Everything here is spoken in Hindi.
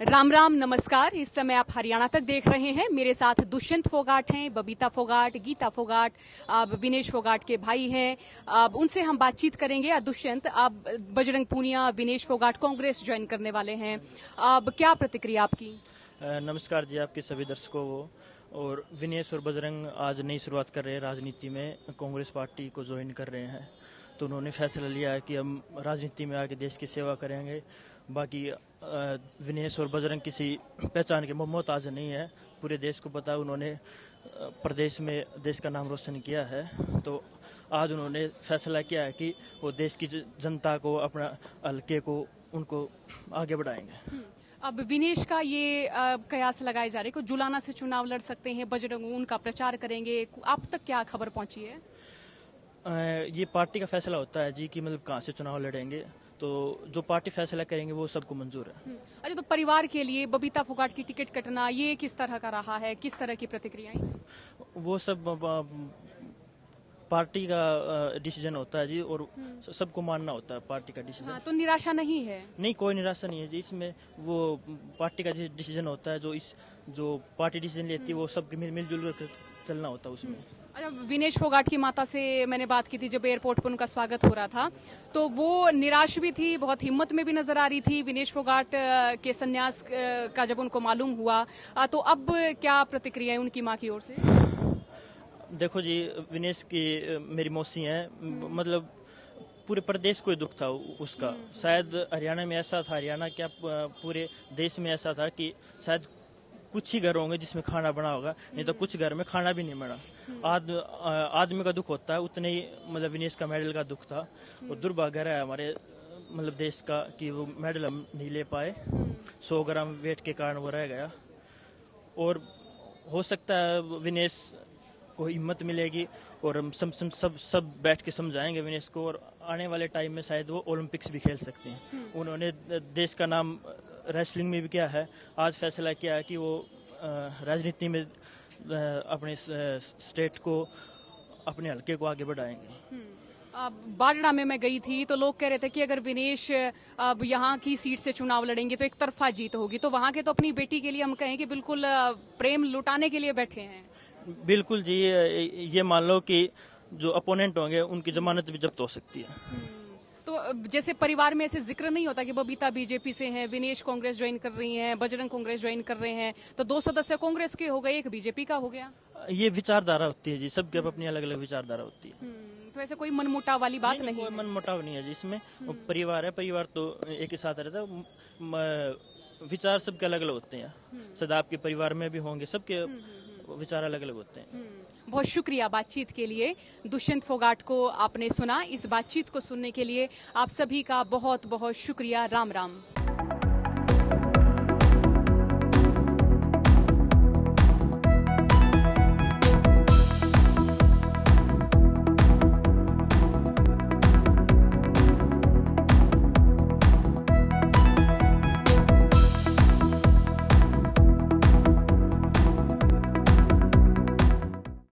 राम राम नमस्कार। इस समय आप हरियाणा तक देख रहे हैं। मेरे साथ दुष्यंत फोगाट हैं, बबीता फोगाट, गीता फोगाट, विनेश फोगाट के भाई हैं। अब उनसे हम बातचीत करेंगे। दुष्यंत, आप बजरंग पूनिया, विनेश फोगाट कांग्रेस ज्वाइन करने वाले हैं। अब क्या प्रतिक्रिया आपकी? नमस्कार जी आपके सभी दर्शकों को। और विनेश और बजरंग आज नई शुरुआत कर रहे हैं राजनीति में, कांग्रेस पार्टी को ज्वाइन कर रहे हैं। तो उन्होंने फैसला लिया है कि हम राजनीति में आके देश की सेवा करेंगे। बाकी विनेश और बजरंग किसी पहचान के मोहताज नहीं है, पूरे देश को पता है। उन्होंने प्रदेश में देश का नाम रोशन किया है। तो आज उन्होंने फैसला किया है कि वो देश की जनता को, अपना हल्के को, उनको आगे बढ़ाएंगे। अब विनेश का ये कयास लगाए जा रहे हैं कि जुलाना से चुनाव लड़ सकते हैं, बजरंग उनका प्रचार करेंगे। आप तक क्या खबर पहुंची है? ये पार्टी का फैसला होता है जी कि मतलब कहाँ से चुनाव लड़ेंगे। तो जो पार्टी फैसला करेंगे वो सबको मंजूर है। अच्छा, तो परिवार के लिए बबीता फोगाट की टिकट कटना ये किस तरह का रहा है? किस तरह की प्रतिक्रियाएं? वो सब पार्टी का डिसीजन होता है जी, और सबको मानना होता है पार्टी का डिसीजन। हाँ, तो निराशा नहीं है? नहीं, कोई निराशा नहीं है जी इसमें। वो पार्टी का डिसीजन होता है, जो पार्टी डिसीजन लेती है वो सबके मिलजुल कर चलना होता है उसमें। अच्छा, विनेश फोगाट की माता से मैंने बात की थी जब एयरपोर्ट पर उनका स्वागत हो रहा था, तो वो निराश भी थी, बहुत हिम्मत में भी नजर आ रही थी। विनेश फोगाट के संन्यास का जब उनको मालूम हुआ, तो अब क्या प्रतिक्रिया है उनकी मां की ओर से? देखो जी, विनेश की मेरी मौसी है, मतलब पूरे प्रदेश को दुख था उसका। शायद हरियाणा में ऐसा था, हरियाणा क्या पूरे देश में ऐसा था कि शायद कुछ ही घर होंगे जिसमें खाना बना होगा, नहीं तो कुछ घर में खाना भी नहीं बना। आदमी का दुख होता है, उतने ही मतलब विनेश का मेडल का दुख था। और दुर्भाग्य है हमारे मतलब देश का कि वो मेडल हम नहीं ले पाए। 100 ग्राम वेट के कारण वो रह गया। और हो सकता है विनेश को हिम्मत मिलेगी और हम सब बैठ के समझाएंगे विनेश को, और आने वाले टाइम में शायद वो ओलंपिक्स भी खेल सकते हैं। उन्होंने देश का नाम रेसलिंग में भी किया है। आज फैसला किया है कि वो राजनीति में अपने स्टेट को, अपने हल्के को आगे बढ़ाएंगे। बाडड़ा में मैं गई थी तो लोग कह रहे थे कि अगर विनेश अब यहाँ की सीट से चुनाव लड़ेंगे तो एक तरफा जीत होगी। तो वहाँ के तो अपनी बेटी के लिए हम कहें कि बिल्कुल प्रेम लुटाने के लिए बैठे हैं। बिल्कुल जी, ये मान लो कि जो अपोनेंट होंगे उनकी जमानत भी जब्त हो सकती है। तो जैसे परिवार में ऐसे जिक्र नहीं होता कि बबीता बीजेपी से हैं, विनेश कांग्रेस ज्वाइन कर रही हैं, बजरंग कांग्रेस ज्वाइन कर रहे हैं, तो 2 सदस्य कांग्रेस के हो गए, एक बीजेपी का हो गया। ये विचारधारा होती है जी, सबके अपनी अलग अलग विचारधारा होती है। तो ऐसे कोई मनमुटाव वाली बात नहीं कोई मनमुटाव नहीं है जी इसमें। परिवार है, परिवार तो एक ही साथ रहता है। विचार सबके अलग अलग होते हैं। सदा आपके परिवार में भी होंगे, सबके विचार अलग अलग होते हैं। बहुत शुक्रिया बातचीत के लिए। दुष्यंत फोगाट को आपने सुना। इस बातचीत को सुनने के लिए आप सभी का बहुत बहुत शुक्रिया। राम राम।